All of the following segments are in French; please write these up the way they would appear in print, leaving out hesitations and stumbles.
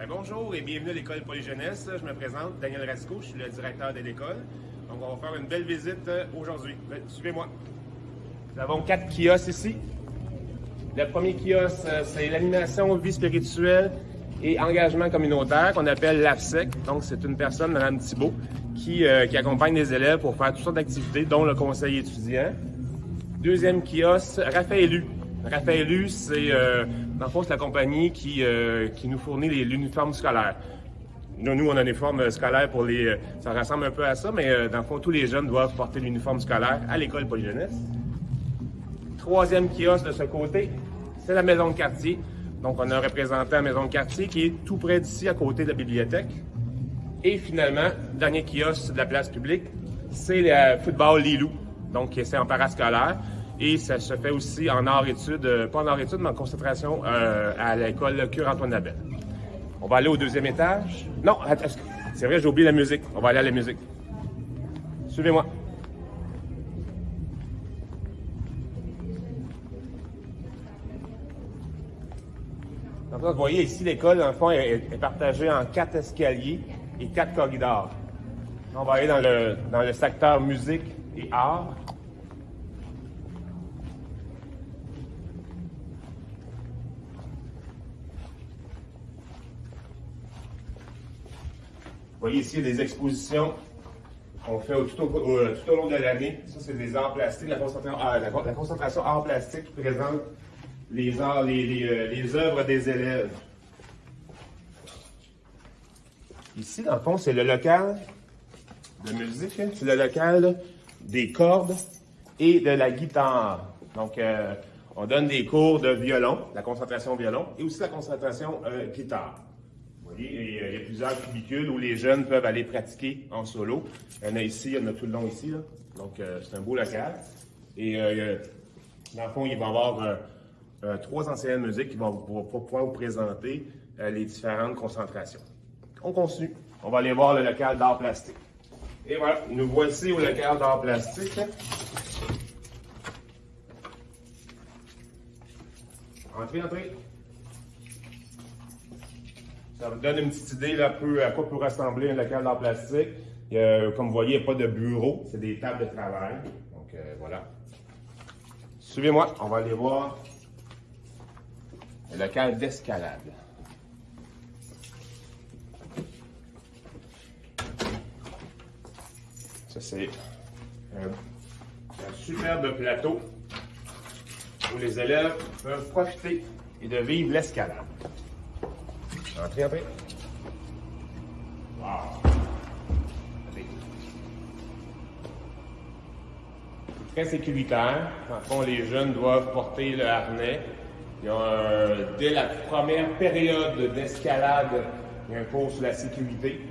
Bonjour et bienvenue à l'école Polyjeunesse. Je me présente, Daniel Rasco, je suis le directeur de l'école. Donc on va faire une belle visite aujourd'hui. Suivez-moi. Nous avons 4 kiosques ici. Le premier kiosque, c'est l'animation vie spirituelle et engagement communautaire qu'on appelle l'AFSEC. Donc c'est une personne, Mme Thibault, qui accompagne les élèves pour faire toutes sortes d'activités, dont le conseil étudiant. Deuxième kiosque, Raphaëlu. Raphaëlu, c'est dans le fond, c'est la compagnie qui nous fournit l'uniforme scolaire. Nous, on a un uniforme scolaire pour les... ça ressemble un peu à ça, mais dans le fond, tous les jeunes doivent porter l'uniforme scolaire à l'école Polyjeunesse. Troisième kiosque de ce côté, c'est la maison de quartier. Donc, on a un représentant à la maison de quartier qui est tout près d'ici, à côté de la bibliothèque. Et finalement, le dernier kiosque de la place publique, c'est le football Lilou. Donc, c'est en parascolaire. Et ça se fait aussi en art-études, pas en art-études, mais en concentration à l'école Cure-Antoine Labelle. On va aller au deuxième étage. Non, c'est vrai, j'ai oublié la musique. On va aller à la musique. Suivez-moi. Donc là, vous voyez ici, l'école, dans le fond, est partagée en 4 escaliers et 4 corridors. On va aller dans le secteur musique et art. Vous voyez ici, il y a des expositions qu'on fait tout au long de l'année. Ça, c'est des arts plastiques, la concentration arts plastiques qui présente les œuvres des élèves. Ici, dans le fond, c'est le local de musique, c'est le local des cordes et de la guitare. Donc, on donne des cours de violon, la concentration violon, et aussi la concentration guitare. Vous voyez, il y a plusieurs cubicules où les jeunes peuvent aller pratiquer en solo. Il y en a ici, il y en a tout le long ici. Là. Donc, c'est un beau local. Et dans le fond, il va y avoir 3 enseignants de musique qui vont pouvoir vous présenter les différentes concentrations. On continue. On va aller voir le local d'art plastique. Et voilà, nous voici au local d'art plastique. Entrez. Ça vous donne une petite idée là, à quoi peut ressembler un local d'art plastique. Comme vous voyez, il n'y a pas de bureau, c'est des tables de travail. Donc voilà. Suivez-moi, on va aller voir le local d'escalade. Ça, c'est un superbe plateau où les élèves peuvent profiter et de vivre l'escalade. Entrez. Wow! Très sécuritaire. En fond, les jeunes doivent porter le harnais. Dès la première période d'escalade, il y a un cours sur la sécurité.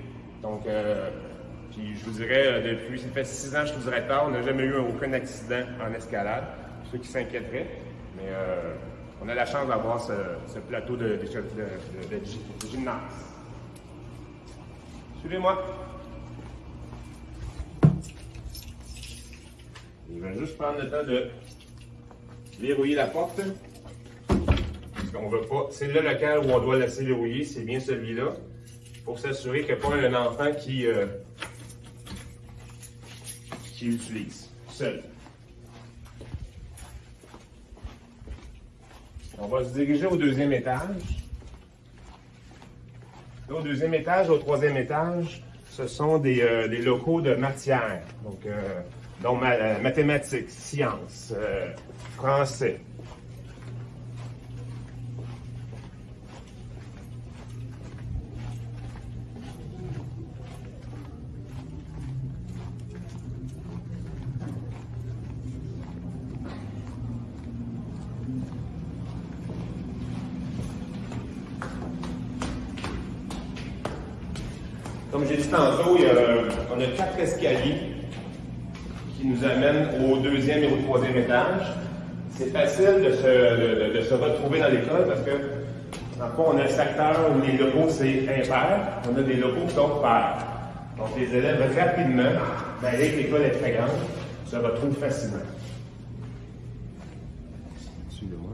Donc, puis je vous dirais, depuis, ça fait 6 ans que je suis directeur, on n'a jamais eu aucun accident en escalade. Pour ceux qui s'inquiéteraient. Mais on a la chance d'avoir ce plateau de gymnase. Suivez-moi. Je vais juste prendre le temps de verrouiller la porte. Parce qu'on veut pas. C'est le local où on doit laisser verrouiller, c'est bien celui-là. Pour s'assurer qu'il n'y a pas un enfant qui l'utilise seul. On va se diriger au deuxième étage. Là, au deuxième étage, au troisième étage, ce sont des locaux de matière. Donc mathématiques, sciences, français. Comme j'ai dit tantôt, on a 4 escaliers qui nous amènent au deuxième et au troisième étage. C'est facile de se retrouver dans l'école parce que, dans le fond, on a un secteur où les locaux, c'est impair. On a des locaux qui sont pairs. Donc, les élèves, rapidement, malgré que l'école est très grande, se retrouvent facilement. Suivez-moi.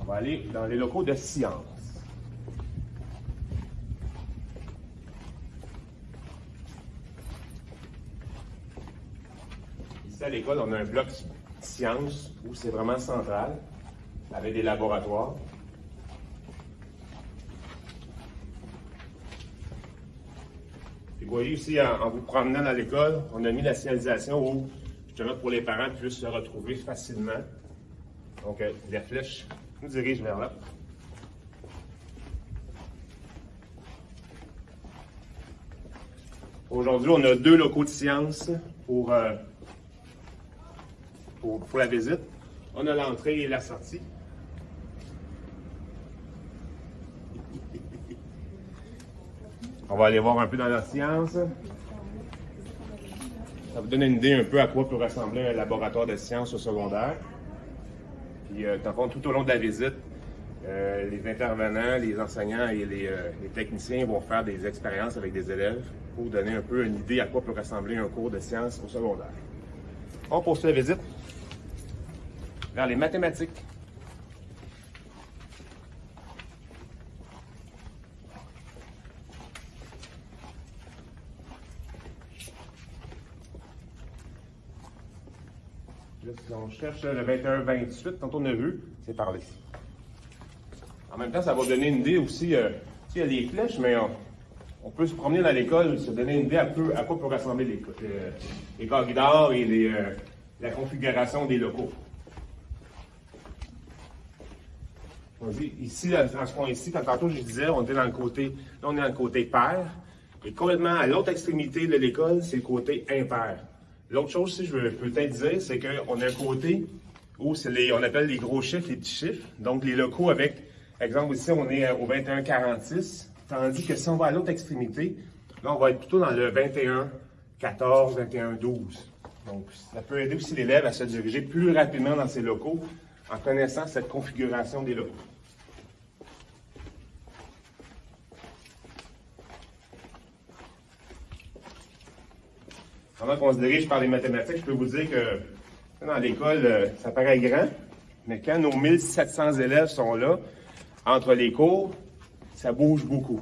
On va aller dans les locaux de sciences. Ici, à l'école, on a un bloc sciences où c'est vraiment central, avec des laboratoires. Et vous voyez aussi, en vous promenant dans l'école, on a mis la signalisation où, justement, pour les parents puissent se retrouver facilement. Donc, la flèche nous dirige vers là. Aujourd'hui, on a 2 locaux de sciences pour la visite. On a l'entrée et la sortie. On va aller voir un peu dans la science. Ça vous donne une idée un peu à quoi peut ressembler un laboratoire de sciences au secondaire. Puis, dans le fond, tout au long de la visite, les intervenants, les enseignants et les techniciens vont faire des expériences avec des élèves pour donner un peu une idée à quoi peut ressembler un cours de sciences au secondaire. On poursuit la visite vers les mathématiques. Là, si on cherche le 21-28, tantôt on a vu, c'est par ici. En même temps, ça va donner une idée aussi, il y a les flèches, mais on peut se promener dans l'école, se donner une idée à quoi peut ressembler les corridors et la configuration des locaux. Ici, dans ce coin-ci, quand tantôt je disais, on était dans le côté, là on est dans le côté pair, et complètement à l'autre extrémité de l'école, c'est le côté impair. L'autre chose, si je veux peut-être dire, c'est qu'on a un côté où on appelle les gros chiffres, les petits chiffres, donc les locaux avec, exemple ici, on est au 21-46, tandis que si on va à l'autre extrémité, là on va être plutôt dans le 21-14, 21-12. Donc, ça peut aider aussi l'élève à se diriger plus rapidement dans ses locaux en connaissant cette configuration des locaux. Pendant qu'on se dirige par les mathématiques, je peux vous dire que dans l'école, ça paraît grand, mais quand nos 1700 élèves sont là, entre les cours, ça bouge beaucoup.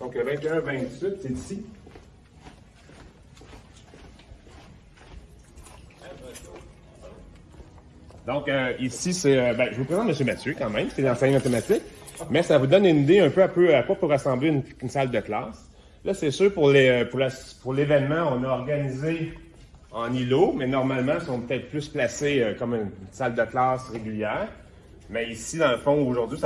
Donc, le 21-28, c'est ici. Donc, ici, c'est. Je vous présente M. Mathieu quand même, c'est l'enseignant mathématique, mais ça vous donne une idée un peu à quoi peut ressembler une salle de classe. Là, c'est sûr, pour l'événement, on a organisé en îlot, mais normalement, ils sont peut-être plus placés comme une salle de classe régulière. Mais ici, dans le fond, aujourd'hui,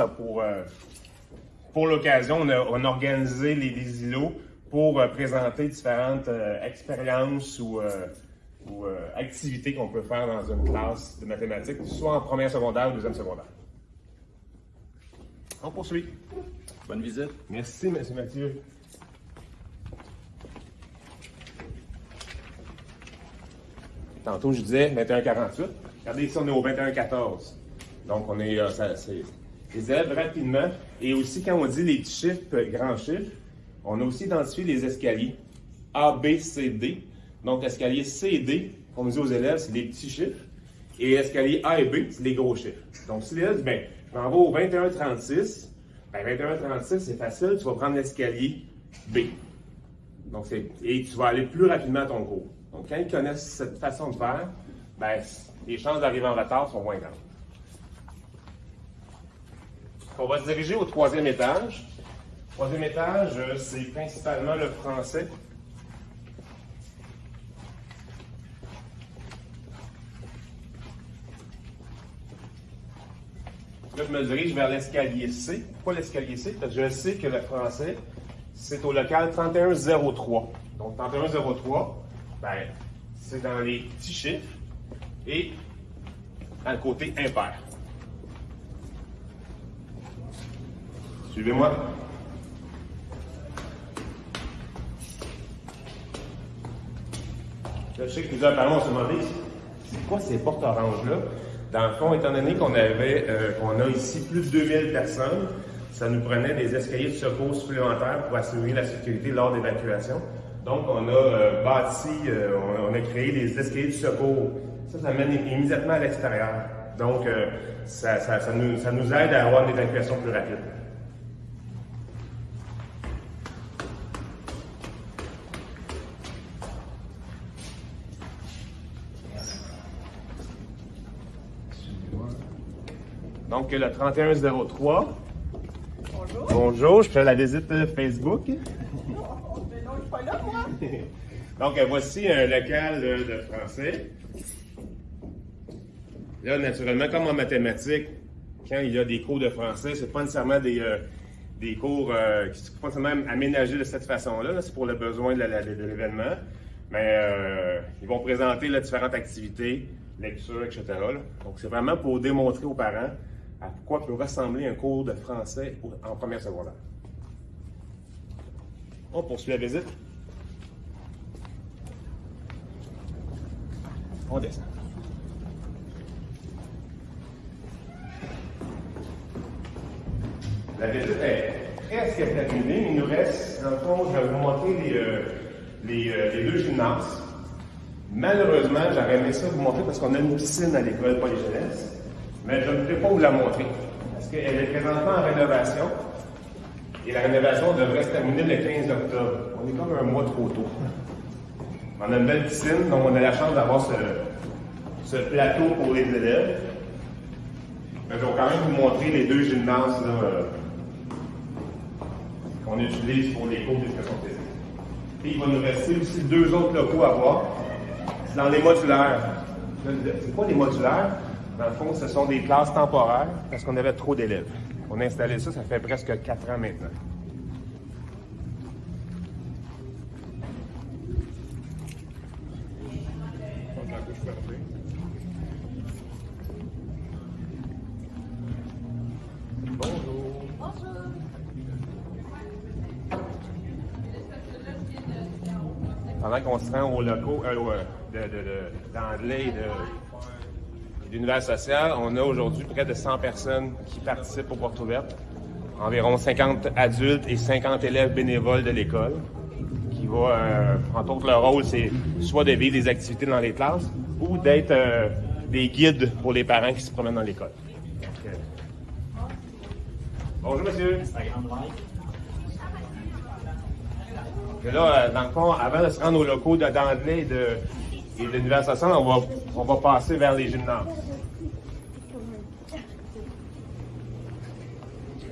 pour l'occasion, on a organisé les îlots pour présenter différentes expériences ou activités qu'on peut faire dans une classe de mathématiques, soit en première secondaire ou deuxième secondaire. On poursuit. Bonne visite. Merci, M. Mathieu. Tantôt, je disais 21-48. Regardez ici, on est au 21-14. Donc, on est, les élèves rapidement. Et aussi, quand on dit les petits chiffres, grands chiffres, on a aussi identifié les escaliers A, B, C, D. Donc, l'escalier C et D, qu'on dit aux élèves, c'est les petits chiffres. Et l'escalier A et B, c'est les gros chiffres. Donc, si l'élève dit, je m'en vais au 21-36, 21-36, c'est facile, tu vas prendre l'escalier B. Donc, et tu vas aller plus rapidement à ton cours. Donc, quand ils connaissent cette façon de faire, les chances d'arriver en retard sont moins grandes. On va se diriger au 3e étage. Le 3e étage, c'est principalement le français. Là, je me dirige vers l'escalier C. Pourquoi l'escalier C? Parce que je sais que le français, c'est au local 3103. Donc, 3103, c'est dans les petits chiffres et dans le côté impair. Suivez-moi. Là, je sais que plusieurs parents se demandaient, c'est quoi ces portes oranges-là? Dans le fond, étant donné qu'on a ici plus de 2000 personnes, ça nous prenait des escaliers de secours supplémentaires pour assurer la sécurité lors d'évacuation. Donc, on a on a créé des escaliers de secours. Ça mène immédiatement à l'extérieur. Donc, ça nous aide à avoir une évacuation plus rapide. Donc, le 3103. Bonjour. Bonjour, je fais la visite Facebook. Mais non, je suis pas là, moi. Donc, voici un local de français. Là, naturellement, comme en mathématiques, quand il y a des cours de français, c'est pas nécessairement des cours qui sont pas nécessairement aménagés de cette façon-là. Là, c'est pour le besoin de l'événement. Mais ils vont présenter là, différentes activités, lectures, etc. Là. Donc, c'est vraiment pour démontrer aux parents à quoi peut ressembler un cours de français en première secondaire. On poursuit la visite. On descend. La visite est presque terminée. Il nous reste, dans le fond, je vais vous montrer les deux gymnases. Malheureusement, j'aurais aimé ça vous montrer parce qu'on a une piscine à l'école Polyjeunesse. Mais je ne peux pas vous la montrer parce qu'elle est présentement en rénovation et la rénovation devrait se terminer le 15 octobre. On est comme un mois trop tôt. On a une belle piscine, donc on a la chance d'avoir ce plateau pour les élèves. Mais je vais quand même vous montrer les deux gymnases qu'on utilise pour les cours d'éducation physique. Et il va nous rester aussi deux autres locaux à voir. C'est dans les modulaires. C'est pas les modulaires. Dans le fond, ce sont des classes temporaires parce qu'on avait trop d'élèves. On a installé ça, ça fait presque 4 ans maintenant. Bonjour. Bonjour. Pendant qu'on se rend aux locaux d'Anglais et d'univers social, on a aujourd'hui près de 100 personnes qui participent aux portes ouvertes. Environ 50 adultes et 50 élèves bénévoles de l'école. Qui va, entre autres, leur rôle, c'est soit de vivre des activités dans les classes ou d'être des guides pour les parents qui se promènent dans l'école. Bonjour, monsieur. Et là, dans le fond, avant de se rendre aux locaux d'Anglais et de l'univers social, on va passer vers les gymnases.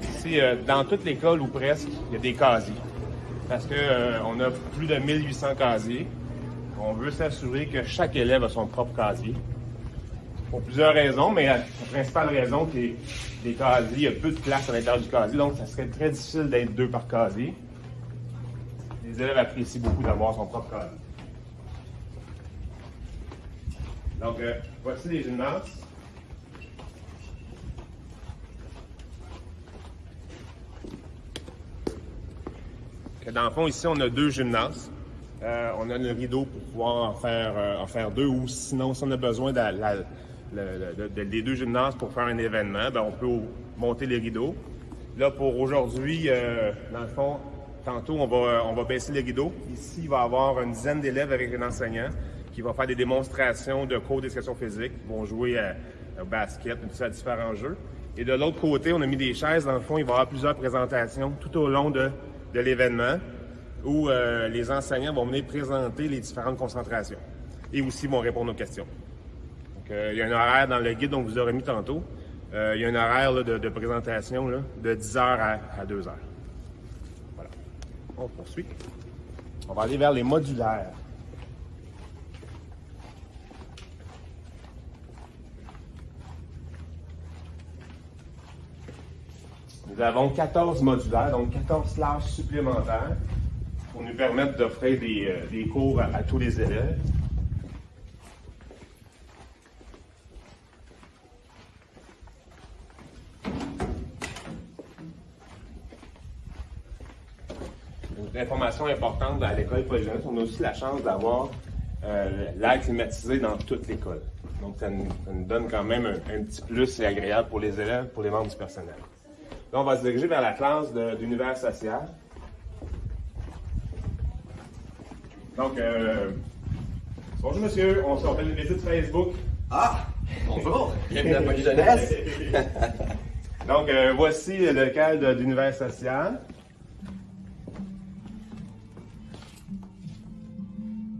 Ici, dans toute l'école ou presque, il y a des casiers. Parce qu'on a plus de 1800 casiers. On veut s'assurer que chaque élève a son propre casier. Pour plusieurs raisons, mais la principale raison, c'est que les casiers, il y a peu de place à l'intérieur du casier, donc ça serait très difficile d'être deux par casier. Les élèves apprécient beaucoup d'avoir son propre casier. Donc, voici les gymnases. Dans le fond, ici, on a deux gymnases. On a le rideau pour pouvoir en faire deux, ou sinon, si on a besoin des deux gymnases pour faire un événement, ben, on peut monter les rideaux. Là, pour aujourd'hui, dans le fond, tantôt, on va baisser les rideaux. Ici, il va y avoir une dizaine d'élèves avec un enseignant qui va faire des démonstrations de cours d'éducation physique. Ils vont jouer au basket, à différents jeux. Et de l'autre côté, on a mis des chaises. Dans le fond, il va y avoir plusieurs présentations tout au long de l'événement où les enseignants vont venir présenter les différentes concentrations et aussi vont répondre aux questions. Donc, il y a un horaire dans le guide dont vous aurez mis tantôt. Il y a un horaire là, de présentation là, de 10h à 2h. Voilà. On poursuit. On va aller vers les modulaires. Nous avons 14 modulaires, donc 14 classes supplémentaires pour nous permettre d'offrir des cours à tous les élèves. Une information importante à l'école Polyjeunesse, on a aussi la chance d'avoir l'air climatisé dans toute l'école. Donc ça nous donne quand même un petit plus et agréable pour les élèves, pour les membres du personnel. Là, on va se diriger vers la classe d'univers social. Donc, bonjour monsieur, on fait une visite Facebook. Ah, bonjour, bienvenue à Polyjeunesse. Donc, voici le local d'univers social.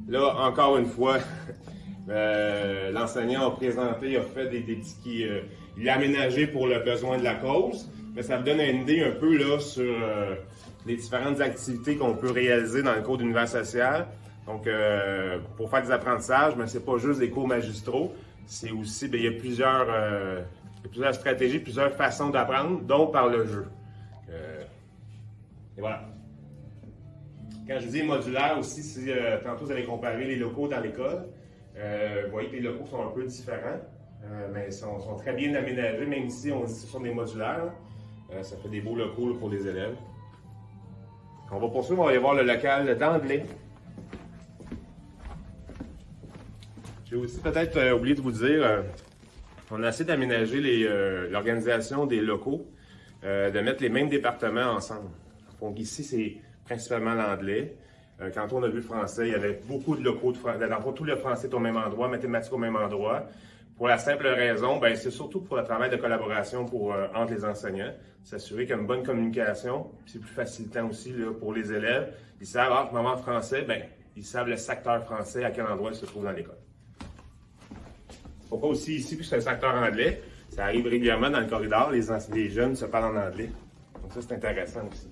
Là, encore une fois, l'enseignant a présenté, a fait des petits il est aménagé pour le besoin de la cause, mais ça vous donne une idée un peu là, sur les différentes activités qu'on peut réaliser dans le cours d'univers social. Donc, pour faire des apprentissages, mais c'est pas juste des cours magistraux, c'est aussi, il y a plusieurs stratégies, plusieurs façons d'apprendre, dont par le jeu. Et voilà. Quand je dis modulaire aussi, si tantôt vous allez comparer les locaux dans l'école, vous voyez que les locaux sont un peu différents, mais ils sont très bien aménagés, même si on dit que ce sont des modulaires. Ça fait des beaux locaux là, pour les élèves. On va poursuivre, on va aller voir le local d'anglais. J'ai aussi peut-être oublié de vous dire, on a essayé d'aménager l'organisation des locaux, de mettre les mêmes départements ensemble. Donc ici, c'est principalement l'anglais. Quand on a vu le français, il y avait beaucoup de locaux de français. Tout le français est au même endroit, mathématiques au même endroit. Pour la simple raison, c'est surtout pour le travail de collaboration entre les enseignants. S'assurer qu'il y a une bonne communication. C'est plus facilitant aussi là, pour les élèves. Ils savent, moment français, ils savent le secteur français, à quel endroit il se trouve dans l'école. Pourquoi aussi ici, puisque c'est un secteur anglais, ça arrive régulièrement dans le corridor, les jeunes se parlent en anglais. Donc ça, c'est intéressant aussi.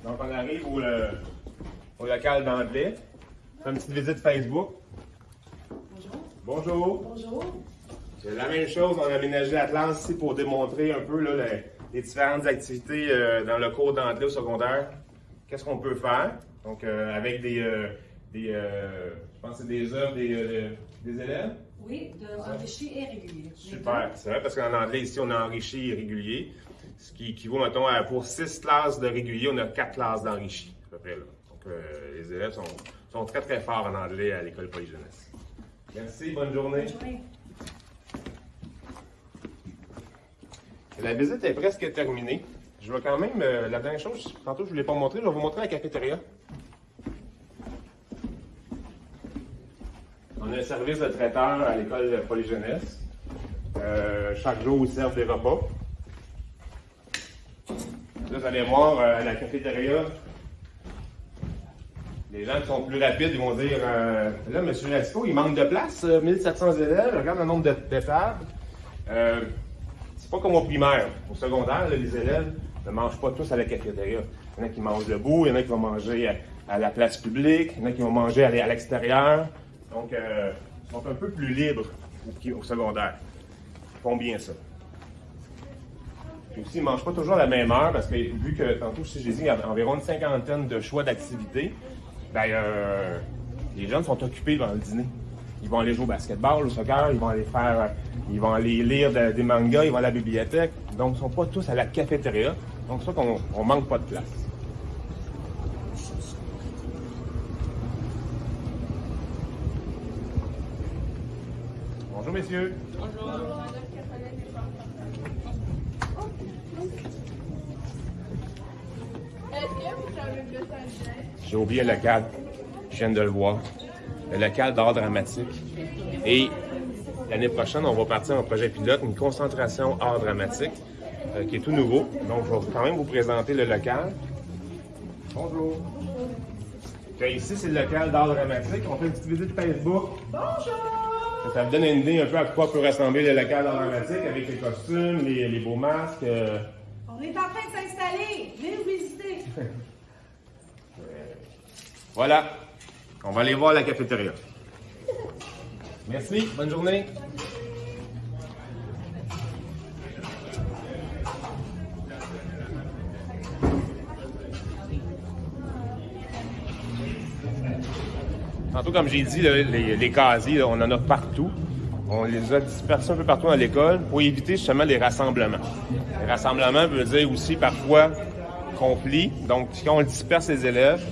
Donc, on arrive au local d'anglais. On fait une petite visite Facebook. Bonjour. Bonjour. C'est la même chose, on a aménagé la classe ici pour démontrer un peu là, les différentes activités dans le cours d'anglais au secondaire. Qu'est-ce qu'on peut faire? Donc, avec je pense que c'est des œuvres des élèves? Oui, enrichi et régulier. Super, c'est vrai parce qu'en anglais, ici, on a enrichi et régulier. Ce qui équivaut, mettons, pour 6 classes de régulier, on a 4 classes d'enrichi, à peu près. Là. Donc, les élèves sont très, très forts en anglais à l'école Polyjeunesse. Merci, bonne journée. Bonne journée. La visite est presque terminée. Je vais quand même, la dernière chose, tantôt je ne vous l'ai pas montré, je vais vous montrer la cafétéria. On a un service de traiteur à l'école Polyjeunesse. Chaque jour, ils servent des repas. Là, vous allez voir la cafétéria. Les gens qui sont plus rapides, ils vont dire là, M. Lescaut, il manque de place, 1700 élèves, regarde le nombre de tables. C'est pas comme au primaire. Au secondaire, là, les élèves ne mangent pas tous à la cafétéria. Il y en a qui mangent debout, il y en a qui vont manger à la place publique, il y en a qui vont manger à l'extérieur. Donc, ils sont un peu plus libres au secondaire. Ils font bien ça. Puis aussi, ils ne mangent pas toujours à la même heure parce que, vu que tantôt, j'ai dit qu'il y a environ une cinquantaine de choix d'activités, les jeunes sont occupés devant le dîner. Ils vont aller jouer au basketball, au soccer, ils vont aller lire des mangas, ils vont à la bibliothèque. Donc, ils ne sont pas tous à la cafétéria. Donc, c'est ça qu'on ne manque pas de place. Bonjour, messieurs. Bonjour. Est-ce que vous avez le local? J'ai oublié le local. Je viens de le voir. Le local d'art dramatique. Et l'année prochaine, on va partir en projet pilote, une concentration art dramatique, qui est tout nouveau. Donc, je vais quand même vous présenter le local. Bonjour. Okay, ici, c'est le local d'art dramatique. On fait une petite visite Facebook. Bonjour! Ça vous donne une idée un peu à quoi peut ressembler le local d'art dramatique avec les costumes, les beaux masques. On est en train de s'installer. Venez nous visiter. Voilà. On va aller voir la cafétéria. Merci. Bonne journée. Tantôt, comme j'ai dit, là, les casiers, là, on en a partout. On les a dispersés un peu partout dans l'école pour éviter justement les rassemblements. Les rassemblements veut dire aussi parfois conflit. Donc, quand on disperse les élèves,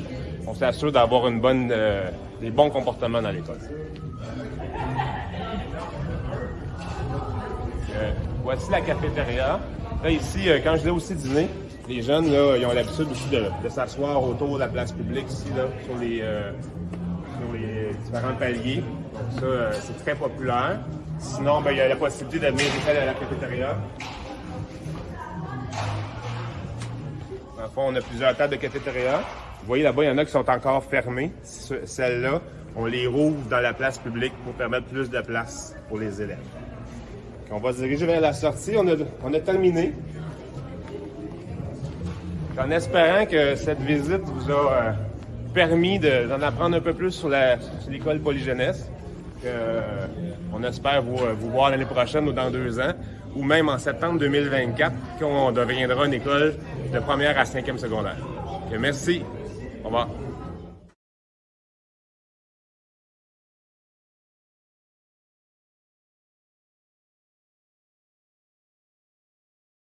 on s'assure d'avoir des bons comportements dans l'école. Voici la cafétéria. Là, ici, quand je vais aussi dîner, les jeunes, là, ils ont l'habitude aussi de s'asseoir autour de la place publique ici, là, sur les différents paliers. Donc ça, c'est très populaire. Sinon, il y a la possibilité de venir à la cafétéria. Dans le fond, on a plusieurs tables de cafétéria. Vous voyez là-bas, il y en a qui sont encore fermées. Celles-là, on les rouvre dans la place publique pour permettre plus de place pour les élèves. Donc, on va se diriger vers la sortie. On a terminé. En espérant que cette visite vous a permis d'en apprendre un peu plus sur l'école Polyjeunesse. On espère vous voir l'année prochaine ou dans 2 ans, ou même en septembre 2024, quand on deviendra une école de première à 5e secondaire. Merci. Au revoir.